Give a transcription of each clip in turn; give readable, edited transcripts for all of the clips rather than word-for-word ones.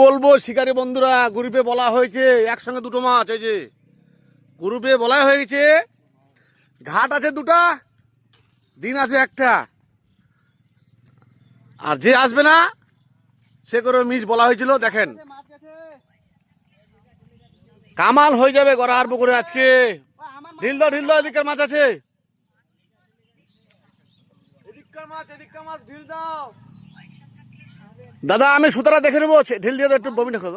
বলবো শিকারী বন্ধুরা, গ্রুপে বলা হয়েছে একসঙ্গে দুটো মাছ। এই যে গ্রুপে বলা হয়েছে ঘাট আছে দুটা, দিন আছে একটা, আর যে আসবে না সে করে মিস বলা হয়েছিল। দেখেন কামাল হয়ে যাবে গড়াহার পুকুরে আজকে। ঢিল দাও ঢিল দাও, এদিকের মাছ আছে, দাদা আমি সুতারা দেখে নেবো, ঢিল দিয়ে একটু বমি দেখো।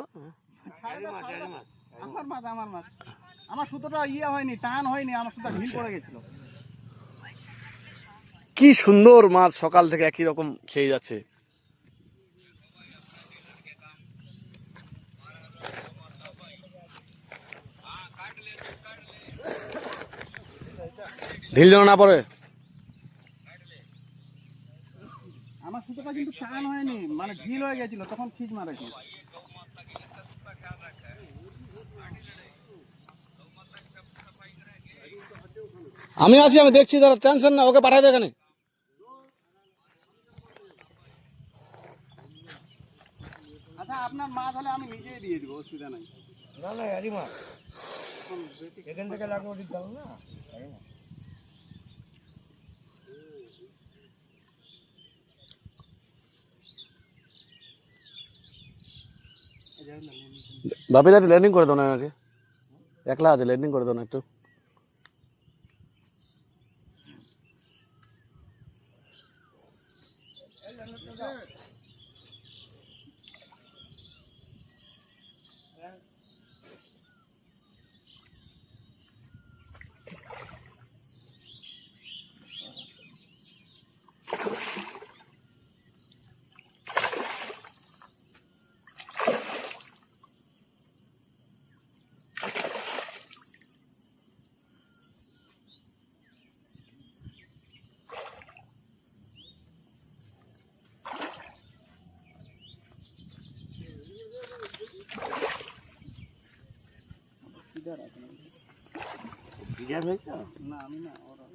আমার সুতোটা ইয়ে হয়নি, টান হয়নি, আমার সুতো ঢিল পড়ে গেছিল। কি সুন্দর মাছ, সকাল থেকে একই রকম খেয়ে যাচ্ছে। ঢিল যেন না পড়ে। আমার সুতোটা কিন্তু টান হয়নি, মানে ঢিল হয়ে গেছিল, তখন খিচ মারেছি। আমি আছি, আমি দেখছি, দাদা টেনশন না, ওকে পাঠাই দে এখানে। আচ্ছা আপনার মাছ হলে আমি নিজেই দিয়ে দিব, অসুবিধা নাই। না না আরে মা এখান থেকে লাগবো ঠিক দাও না। বাপিদা একটু ল্যান্ডিং করে দাও না আমাকে, একলা আছে, ল্যান্ডিং করে দাও না একটু। না আমি না, ওরা